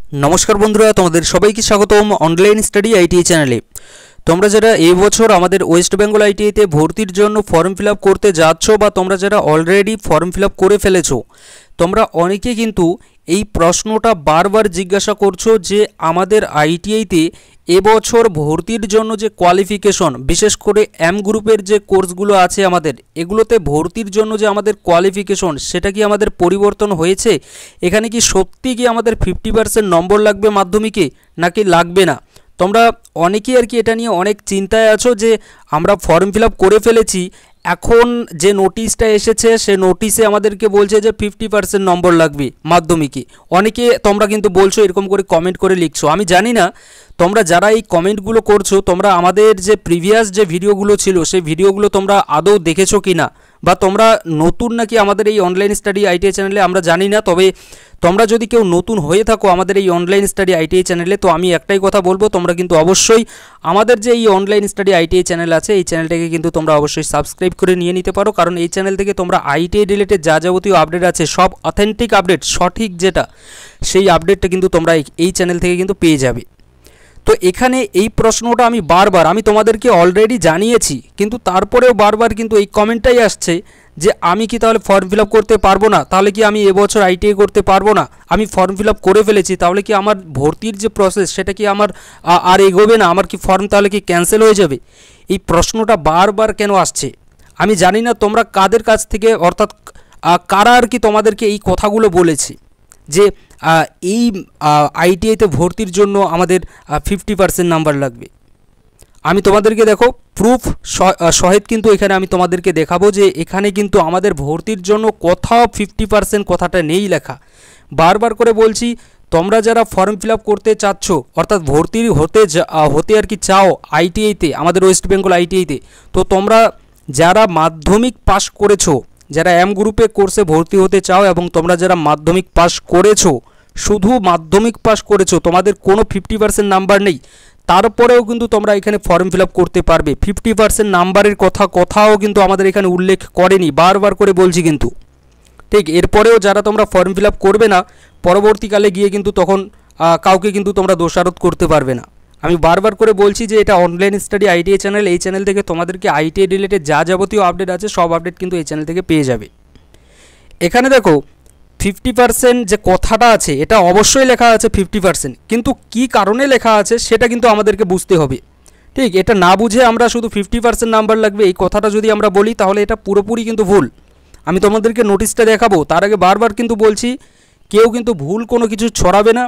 नमस्कार बंधुरा तुम्हारे सबाइके स्वागतम ऑनलाइन स्टाडी आईटीआई चैनले। তোমরা যারা এই বছর আমাদের ওয়েস্ট বেঙ্গল আইটিআইতে ভর্তির জন্য ফর্ম ফিল আপ করতে যাচ্ছ বা তোমরা যারা অলরেডি ফর্ম ফিল আপ করে ফেলেছো, তোমরা অনেকে কিন্তু এই প্রশ্নটা বারবার জিজ্ঞাসা করছো যে আমাদের আইটিআইতে এবছর ভর্তির জন্য যে কোয়ালিফিকেশন, বিশেষ করে এম গ্রুপের যে কোর্সগুলো আছে আমাদের, এগুলোতে ভর্তির জন্য যে আমাদের কোয়ালিফিকেশন সেটা কি আমাদের পরিবর্তন হয়েছে? এখানে কি সত্যি কি আমাদের 50% নম্বর লাগবে মাধ্যমিকে নাকি লাগবে না? তোমরা অনেকেই আর কি এটা নিয়ে অনেক চিন্তায় আছো যে আমরা ফর্ম ফিল আপ করে ফেলেছি, এখন যে নোটিশটা এসেছে সে নোটিশে আমাদেরকে বলছে যে 50% নম্বর লাগবে মাধ্যমিকে। অনেকে তোমরা কিন্তু বলছো, এরকম করে কমেন্ট করে লিখছো। আমি জানি না তোমরা যারা এই কমেন্টগুলো করছো তোমরা আমাদের যে প্রিভিয়াস যে ভিডিওগুলো ছিল সেই ভিডিওগুলো তোমরা আদৌ দেখেছো কি না, বা তোমরা নতুন নাকি আমাদের এই অনলাইন স্টাডি আইটিআই চ্যানেলে আমরা জানি না। তবে তোমরা যদি কেউ নতুন হয়ে থাকো আমাদের এই অনলাইন স্টাডি আইটিআই চ্যানেলে, তো আমি একটাই কথা বলবো, তোমরা কিন্তু অবশ্যই আমাদের যে এই অনলাইন স্টাডি আইটিআই চ্যানেল আছে এই চ্যানেলটাকে কিন্তু তোমরা অবশ্যই সাবস্ক্রাইব করে নিয়ে নিতে পারো, কারণ এই চ্যানেল থেকে তোমরা আইটিআই রিলেটেড যা যাবতীয় আপডেট আছে সব অথেন্টিক আপডেট, সঠিক যেটা সেই আপডেটটা কিন্তু তোমরা এই চ্যানেল থেকে কিন্তু পেয়ে যাবে। তো এখানে এই প্রশ্নটা আমি তোমাদেরকে অলরেডি জানিয়েছি, কিন্তু তারপরেও বারবার কিন্তু এই কমেন্টটাই আসছে যে আমি কি তাহলে ফর্ম ফিল আপ করতে পারবো না? তাহলে কি আমি এবছর আইটিআই করতে পারবো না? আমি ফর্ম ফিল আপ করে ফেলেছি, তাহলে কি আমার ভর্তির যে প্রসেস সেটা কি আমার আর এগোবে না? আমার কি ফর্ম তাহলে কি ক্যান্সেল হয়ে যাবে? এই প্রশ্নটা বারবার কেন আসছে আমি জানি না। তোমরা কাদের কাছ থেকে, অর্থাৎ কারা আর কি তোমাদেরকে এই কথাগুলো বলেছে যে এই আইটিআইতে ভর্তির জন্য আমাদের 50% নাম্বার লাগবে? আমি তোমাদেরকে দেখো প্রুফ সহিত কিন্তু এখানে আমি তোমাদেরকে দেখাবো যে এখানে কিন্তু আমাদের ভর্তির জন্য কোথাও 50% কথাটা নেই লেখা। বারবার করে বলছি, তোমরা যারা ফর্ম ফিল আপ করতে চাচ্ছ, অর্থাৎ ভর্তি হতে আর কি চাও আইটিআইতে, আমাদের ওয়েস্ট বেঙ্গল আইটিআইতে, তো তোমরা যারা মাধ্যমিক পাস করেছো, যারা এম গ্রুপে কোর্সে ভর্তি হতে চাও এবং তোমরা যারা মাধ্যমিক পাস করেছো, শুধু মাধ্যমিক পাস করেছো, তোমাদের কোনো 50% নাম্বার নেই, তারপরেও কিন্তু তোমরা এখানে ফর্ম ফিল আপ করতে পারবে। 50% নাম্বারের কথা কোথাও কিন্তু আমাদের এখানে উল্লেখ করেনি, বারবার করে বলছি কিন্তু। ঠিক এরপরেও যারা তোমরা ফর্ম ফিল আপ করবে না, পরবর্তীকালে গিয়ে কিন্তু তখন কাউকে কিন্তু তোমরা দোষারোপ করতে পারবে না। আমি বারবার করে বলছি যে এটা অনলাইন স্টাডি আইটিআই চ্যানেল, এই চ্যানেল থেকে তোমাদেরকে আইটিআই রিলেটেড যা যাবতীয় আপডেট আছে সব আপডেট কিন্তু এই চ্যানেল থেকে পেয়ে যাবে। এখানে দেখো 50% যে কথাটা আছে এটা অবশ্যই লেখা আছে 50%, কিন্তু কি কারণে লেখা আছে সেটা কিন্তু আমাদেরকে বুঝতে হবে। ঠিক, এটা না বুঝে আমরা শুধু 50% নাম্বার লাগবে এই কথাটা যদি আমরা বলি তাহলে এটা পুরোপুরি কিন্তু ভুল। আমি তোমাদেরকে নোটিশটা দেখাবো, তার আগে বারবার কিন্তু বলছি কেউ কিন্তু ভুল কোনো কিছু ছড়াবে না।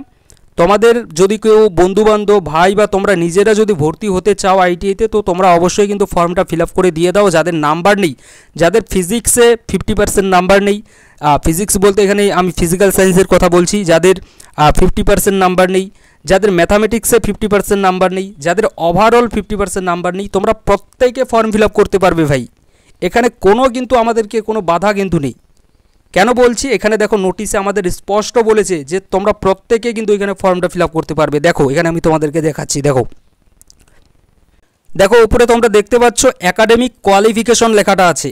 তোমাদের যদি কেউ বন্ধুবান্ধব, ভাই বা তোমরা নিজেরা যদি ভর্তি হতে চাও আইটিআইতে, তো তোমরা অবশ্যই কিন্তু ফর্মটা ফিল আপ করে দিয়ে দাও। যাদের নাম্বার নেই, যাদের ফিজিক্সে 50% নাম্বার নেই, ফিজিক্স বলতে এখানে আমি ফিজিক্যাল সায়েন্সের কথা বলছি, যাদের 50% নাম্বার নেই, যাদের ম্যাথামেটিক্সে 50% নাম্বার নেই, যাদের ওভারঅল 50% নাম্বার নেই, তোমরা প্রত্যেকে ফর্ম ফিল আপ করতে পারবে ভাই। এখানে কোনো কিন্তু আমাদেরকে কোনো বাধা কিন্তু নেই। কেন বলছি, এখানে দেখো নোটিশে আমাদের স্পষ্ট বলেছে যে তোমরা প্রত্যেকে কিন্তু এখানে ফর্মটা ফিল আপ করতে পারবে। দেখো এখানে আমি তোমাদেরকে দেখাচ্ছি, দেখো উপরে তোমরা দেখতে পাচ্ছ একাডেমিক কোয়ালিফিকেশন লেখাটা আছে।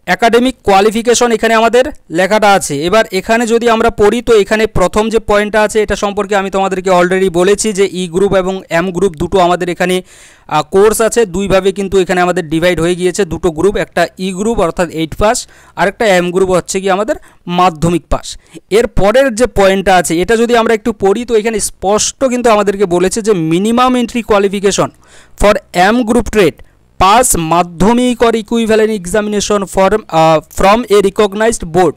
একাডেমিক কোয়ালিফিকেশন এখানে আমাদের লেখাটা আছে। এবার এখানে যদি আমরা পড়ি তো এখানে প্রথম যে পয়েন্টটা আছে এটা সম্পর্কে আমি তোমাদেরকে অলরেডি বলেছি যে ই গ্রুপ এবং এম গ্রুপ দুটো আমাদের এখানে কোর্স আছে, দুইভাবে কিন্তু এখানে আমাদের ডিভাইড হয়ে গিয়েছে দুটো গ্রুপ, একটা ই গ্রুপ অর্থাৎ 8 পাস আর একটা এম গ্রুপ হচ্ছে কি আমাদের মাধ্যমিক পাস। এর পরের যে পয়েন্টটা আছে এটা যদি আমরা একটু পড়ি তো এখানে স্পষ্ট কিন্তু আমাদেরকে বলেছে যে minimum entry qualification for M group trade pass Madhyamik or equivalent examination from a recognised board.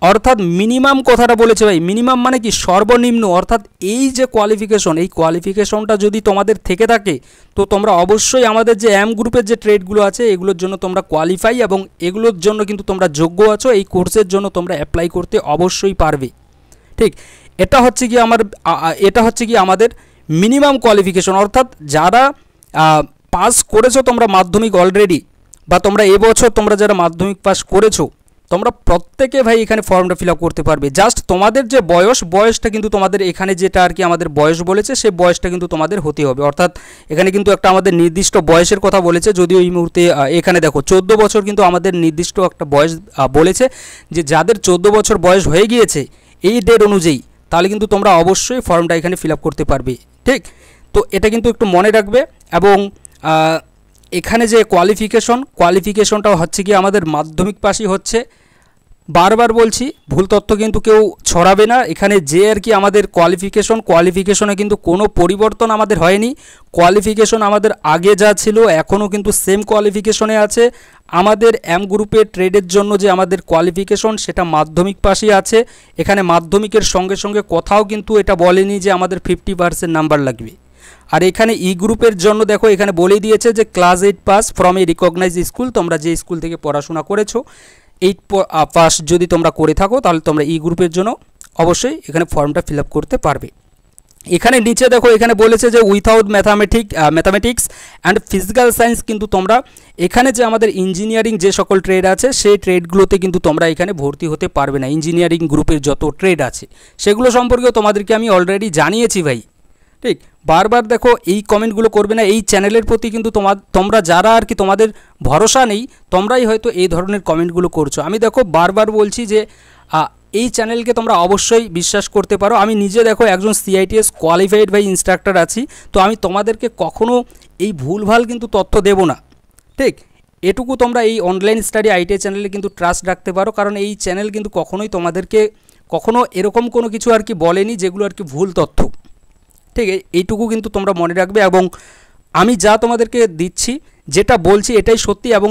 অর্থাৎ মিনিমাম কথাটা বলেছে ভাই, মিনিমাম মানে কি সর্বনিম্ন, অর্থাৎ এই যে কোয়ালিফিকেশন, এই কোয়ালিফিকেশনটা যদি তোমাদের থেকে থাকে তো তোমরা অবশ্যই আমাদের যে এম গ্রুপের যে ট্রেডগুলো আছে এগুলোর জন্য তোমরা কোয়ালিফাই এবং এগুলোর জন্য কিন্তু তোমরা যোগ্য আছো, এই কোর্সের জন্য তোমরা অ্যাপ্লাই করতে অবশ্যই পারবে। ঠিক, এটা হচ্ছে কি আমাদের মিনিমাম কোয়ালিফিকেশন, অর্থাৎ যারা পাস করেছো তোমরা মাধ্যমিক অলরেডি, বা তোমরা এবছর তোমরা যারা মাধ্যমিক পাস করেছো তোমরা প্রত্যেকে ভাই এখানে ফর্মটা ফিল আপ করতে পারবে। জাস্ট তোমাদের যে বয়সটা কিন্তু তোমাদের এখানে যেটা আর কি আমাদের বয়স বলেছে সেই বয়সটা কিন্তু তোমাদের হতে হবে। অর্থাৎ এখানে কিন্তু একটা আমাদের নির্দিষ্ট বয়সের কথা বলেছে, যদিও এই মুহূর্তে এখানে দেখো 14 বছর কিন্তু আমাদের নির্দিষ্ট একটা বয়স বলেছে, যে যাদের 14 বছর বয়স হয়ে গিয়েছে এই ডেট অনুযায়ী তাহলে কিন্তু তোমরা অবশ্যই ফর্মটা এখানে ফিল আপ করতে পারবে। ঠিক, তো এটা কিন্তু একটু মনে রাখবে। এবং এখানে যে কোয়ালিফিকেশনটা হচ্ছে কি আমাদের মাধ্যমিক পাশই হচ্ছে। বারবার বলছি, ভুল তথ্য কিন্তু কেউ ছড়াবে না। এখানে যে আর কি আমাদের কোয়ালিফিকেশনে কিন্তু কোনো পরিবর্তন আমাদের হয়নি। কোয়ালিফিকেশন আমাদের আগে যা ছিল এখনও কিন্তু সেম কোয়ালিফিকেশনে আছে। আমাদের এম গ্রুপের ট্রেডের জন্য যে আমাদের কোয়ালিফিকেশন সেটা মাধ্যমিক পাশই আছে। এখানে মাধ্যমিকের সঙ্গে সঙ্গে কোথাও কিন্তু এটা বলেনি যে আমাদের 50% নাম্বার লাগবে। আর এখানে ই গ্রুপের জন্য দেখো এখানে বলেই দিয়েছে যে class 8 pass from a recognize school. তোমরা যে স্কুল থেকে পড়াশোনা করেছো 8 পাস যদি তোমরা করে থাকো তাহলে তোমরা ই গ্রুপের জন্য অবশ্যই এখানে ফর্মটা ফিল আপ করতে পারবে। এখানে নিচে দেখো এখানে বলেছে যে without mathematics and physical science কিন্তু তোমরা এখানে যে আমাদের ইঞ্জিনিয়ারিং যে সকল ট্রেড আছে সেই ট্রেডগুলোতে কিন্তু তোমরা এখানে ভর্তি হতে পারবে না। ইঞ্জিনিয়ারিং গ্রুপের যত ট্রেড আছে সেগুলো সম্পর্কেও তোমাদেরকে আমি অলরেডি জানিয়েছি ভাই। ঠিক, বারবার দেখো এই কমেন্টগুলো করবে না। এই চ্যানেলের প্রতি কিন্তু তোমরা যারা আর কি তোমাদের ভরসা নেই তোমরাই হয়তো এই ধরনের কমেন্টগুলো করছো। আমি দেখো বারবার বলছি যে এই চ্যানেলকে তোমরা অবশ্যই বিশ্বাস করতে পারো। আমি নিজে দেখো একজন CITS কোয়ালিফাইড ভাই ইনস্ট্রাক্টর আছি, তো আমি তোমাদেরকে কখনো এই ভুলভাল কিন্তু তথ্য দেব না। ঠিক, এটুকু তোমরা এই অনলাইন স্টাডি ITI চ্যানেলে কিন্তু ট্রাস্ট রাখতে পারো, কারণ এই চ্যানেল কিন্তু কখনোই তোমাদেরকে কখনো এরকম কোনো কিছু আর কি বলেনি যেগুলো আর কি ভুল তথ্য। ঠিক, এইটুকু কিন্তু তোমরা মনে রাখবে। এবং আমি যা তোমাদেরকে দিচ্ছি যেটা বলছি এটাই সত্যি। এবং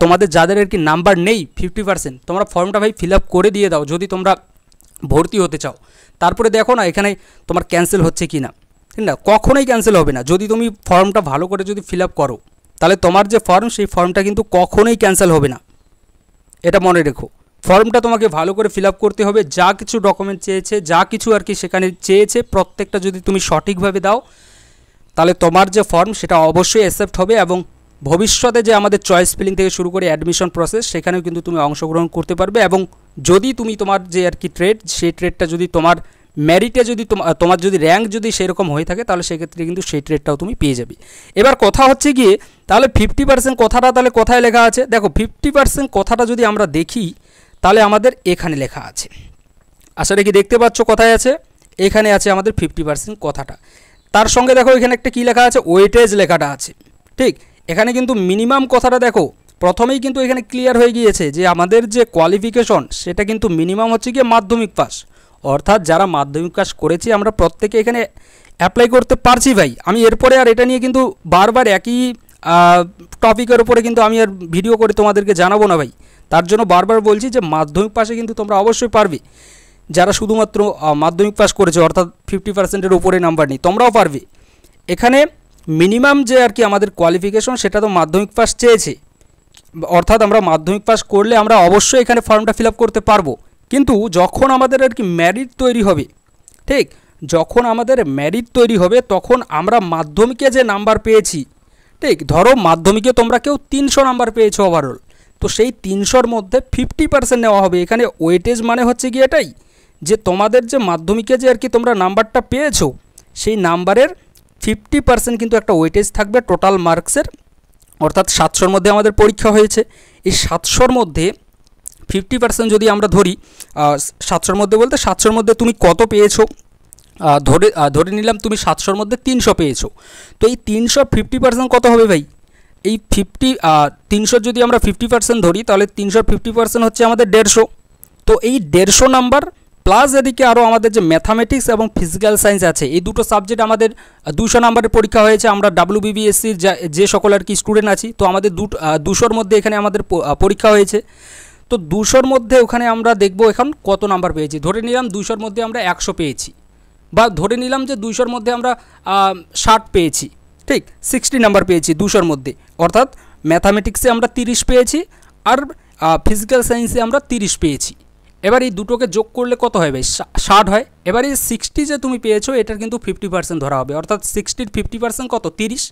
তোমাদের যাদের আর কি নাম্বার নেই 50%, তোমরা ফর্মটা ভাই ফিল আপ করে দিয়ে দাও যদি তোমরা ভর্তি হতে চাও। তারপরে দেখো না এখানে তোমার ক্যান্সেল হচ্ছে কি না। ঠিক না, কখনোই ক্যান্সেল হবে না যদি তুমি ফর্মটা ভালো করে যদি ফিল আপ করো, তাহলে তোমার যে ফর্ম সেই ফর্মটা কিন্তু কখনোই ক্যান্সেল হবে না। এটা মনে রেখো, ফর্মটা তোমাকে ভালো করে ফিল আপ করতে হবে। যা কিছু ডকুমেন্ট চেয়েছে, যা কিছু আর কি সেখানে চেয়েছে প্রত্যেকটা যদি তুমি সঠিকভাবে দাও তাহলে তোমার যে ফর্ম সেটা অবশ্যই অ্যাকসেপ্ট হবে। এবং ভবিষ্যতে যে আমাদের চয়েস ফিলিং থেকে শুরু করে অ্যাডমিশন প্রসেস সেখানেও কিন্তু তুমি অংশগ্রহণ করতে পারবে। এবং যদি তুমি তোমার যে আর কি ট্রেড সেই ট্রেডটা যদি তোমার মেরিটে যদি তোমার যদি র্যাঙ্ক যদি সেরকম হয়ে থাকে তাহলে সেক্ষেত্রে কিন্তু সেই ট্রেডটাও তুমি পেয়ে যাবে। এবার কথা হচ্ছে গিয়ে তাহলে 50% কথাটা তাহলে কোথায় লেখা আছে? দেখো 50% কথাটা যদি আমরা দেখি তাহলে আমাদের এখানে লেখা আছে। আশা রাখি দেখতে পাচ্ছ কোথায় আছে, এখানে আছে আমাদের 50% কথাটা। তার সঙ্গে দেখো এখানে একটা কি লেখা আছে, ওয়েটেজ লেখাটা আছে। ঠিক, এখানে কিন্তু মিনিমাম কথাটা দেখো প্রথমেই কিন্তু এখানে ক্লিয়ার হয়ে গিয়েছে যে আমাদের যে কোয়ালিফিকেশন সেটা কিন্তু মিনিমাম হচ্ছে গিয়ে মাধ্যমিক পাস। অর্থাৎ যারা মাধ্যমিক পাস করেছি আমরা প্রত্যেকে এখানে অ্যাপ্লাই করতে পারছি ভাই। আমি এরপরে আর এটা নিয়ে কিন্তু বারবার একই টপিকের উপরে কিন্তু আমি আর ভিডিও করে তোমাদেরকে জানাবো না ভাই। তার জন্য বারবার বলছি যে মাধ্যমিক পাশে কিন্তু তোমরা অবশ্যই পারবে। যারা শুধুমাত্র মাধ্যমিক পাস করেছে অর্থাৎ 50%-এর উপরে নাম্বার নেই তোমরাও পারবে। এখানে মিনিমাম যে আর কি আমাদের কোয়ালিফিকেশন সেটা তো মাধ্যমিক পাস চেয়েছে, অর্থাৎ আমরা মাধ্যমিক পাস করলে আমরা অবশ্যই এখানে ফর্মটা ফিল আপ করতে পারবো। কিন্তু যখন আমাদের আর কি মেরিট তৈরি হবে, ঠিক, যখন আমাদের মেরিট তৈরি হবে তখন আমরা মাধ্যমিকে যে নাম্বার পেয়েছি, ঠিক, ধরো মাধ্যমিকে তোমরা কেউ 300 নাম্বার পেয়েছো ওভারঅল, তো সেই 300-র মধ্যে 50% নেওয়া হবে। এখানে ওয়েটেজ মানে হচ্ছে কি এটাই যে তোমাদের যে মাধ্যমিকে যে আর কি তোমরা নাম্বারটা পেয়েছো সেই নাম্বারের 50% কিন্তু একটা ওয়েটেজ থাকবে টোটাল মার্কসের। অর্থাৎ 700-র মধ্যে আমাদের পরীক্ষা হয়েছে, এই 700-র মধ্যে 50% যদি আমরা ধরি, 700-র মধ্যে বলতে 700-র মধ্যে তুমি কত পেয়েছো, ধরে নিলাম তুমি 700-র মধ্যে 300 পেয়েছো। তো এই 300 50% কত হবে ভাই? এই 300 যদি আমরা 50% ধরি তাহলে 300 50% হচ্ছে আমাদের 150। তো এই 150 নাম্বার প্লাস এদিকে আরও আমাদের যে ম্যাথামেটিক্স এবং ফিজিক্যাল সায়েন্স আছে এই দুটো সাবজেক্ট আমাদের 200 নাম্বারের পরীক্ষা হয়েছে। আমরা WBBSCর যে সকল আর কি স্টুডেন্ট আছি তো আমাদের 200-র মধ্যে এখানে আমাদের পরীক্ষা হয়েছে। তো 200-র মধ্যে ওখানে আমরা দেখব এখন কত নাম্বার পেয়েছি। ধরে নিলাম 200-র মধ্যে আমরা 100 পেয়েছি, বা ধরে নিলাম যে 200-র মধ্যে আমরা 60 পেয়েছি, ঠিক, 60 নাম্বার পেয়েছি 200-র মধ্যে। অর্থাৎ ম্যাথামেটিক্সে আমরা 30 পেয়েছি আর ফিজিক্যাল সায়েন্সে আমরা 30 পেয়েছি। এবার এই দুটোকে যোগ করলে কত হয় ভাই? 60 হয়। এবার এই 60 যে তুমি পেয়েছো এটার কিন্তু 50% ধরা হবে, অর্থাৎ 60-র 50% কত? 30।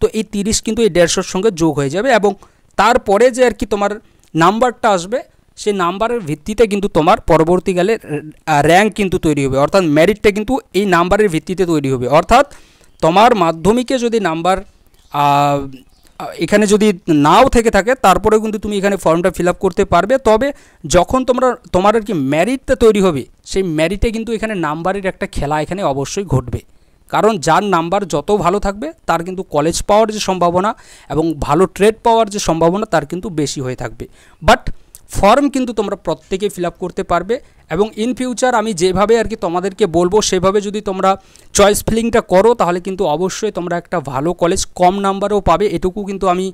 তো এই 30 কিন্তু এই 150-র সঙ্গে যোগ হয়ে যাবে এবং তারপরে যে আর কি তোমার নাম্বারটা আসবে সেই নাম্বারের ভিত্তিতে কিন্তু তোমার পরবর্তীকালে র্যাঙ্ক কিন্তু তৈরি হবে, অর্থাৎ মেরিটটা কিন্তু এই নাম্বারের ভিত্তিতে তৈরি হবে। অর্থাৎ তোমার মাধ্যমিকে যদি নাম্বার এখানে যদি নাও থেকে থাকে তারপরেও কিন্তু তুমি এখানে ফর্মটা ফিল আপ করতে পারবে। তবে যখন তোমার আর কি মেরিটটা তৈরি হবে, সেই মেরিটে কিন্তু এখানে নাম্বারের একটা খেলা এখানে অবশ্যই ঘটবে। কারণ যার নাম্বার যত ভালো থাকবে তার কিন্তু কলেজ পাওয়ার যে সম্ভাবনা এবং ভালো ট্রেড পাওয়ার যে সম্ভাবনা তার কিন্তু বেশি হয়ে থাকবে। বাট ফর্ম কিন্তু তোমরা প্রত্যেকেই ফিল আপ করতে পারবে এবং ইন ফিউচার আমি যেভাবে আর কি তোমাদেরকে বলবো সেভাবে যদি তোমরা চয়েস ফিলিংটা করো তাহলে কিন্তু অবশ্যই তোমরা একটা ভালো কলেজ কম নাম্বারেও পাবে। এটুকু কিন্তু আমি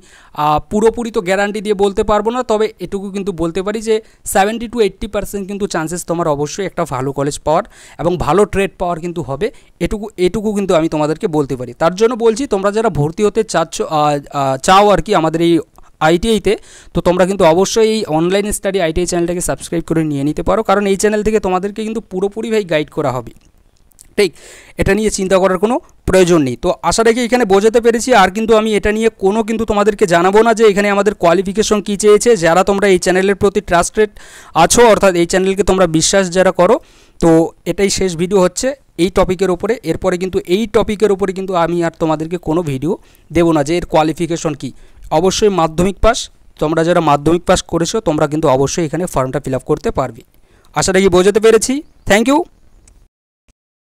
পুরোপুরি তো গ্যারান্টি দিয়ে বলতে পারবো না, তবে এটুকু কিন্তু বলতে পারি যে 70 to 80% কিন্তু চান্সেস তোমার অবশ্যই একটা ভালো কলেজ পাওয়ার এবং ভালো ট্রেড পাওয়ার কিন্তু হবে। এটুকু কিন্তু আমি তোমাদেরকে বলতে পারি। তার জন্য বলছি তোমরা যারা ভর্তি হতে চাও আর কি আমাদের এই আইটিআইতে, তো তোমরা কিন্তু অবশ্যই এই অনলাইন স্টাডি আইটিআই চ্যানেলটাকে সাবস্ক্রাইব করে নিয়ে নিতে পারো, কারণ এই চ্যানেল থেকে তোমাদেরকে কিন্তু পুরোপুরিভাবে গাইড করা হবে। ঠিক, এটা নিয়ে চিন্তা করার কোনো প্রয়োজন নেই। তো আশা রেখে এখানে বোঝাতে পেরেছি। আর কিন্তু আমি এটা নিয়ে কোনো কিন্তু তোমাদেরকে জানাবো না যে এখানে আমাদের কোয়ালিফিকেশন কী চেয়েছে। যারা তোমরা এই চ্যানেলের প্রতি ট্রাস্টেড আছো, অর্থাৎ এই চ্যানেলকে তোমরা বিশ্বাস যারা করো, তো এটাই শেষ ভিডিও হচ্ছে এই টপিকের ওপরে। এরপরে কিন্তু এই টপিকের ওপরে কিন্তু আমি আর তোমাদেরকে কোনো ভিডিও দেবো না যে এর কোয়ালিফিকেশন কী। অবশ্যই মাধ্যমিক পাস, তোমরা যারা মাধ্যমিক পাস করেছো তোমরা কিন্তু অবশ্যই এখানে ফর্মটা ফিল আপ করতে পারবে। আশা রাখি বোঝাতে পেরেছি। Thank you.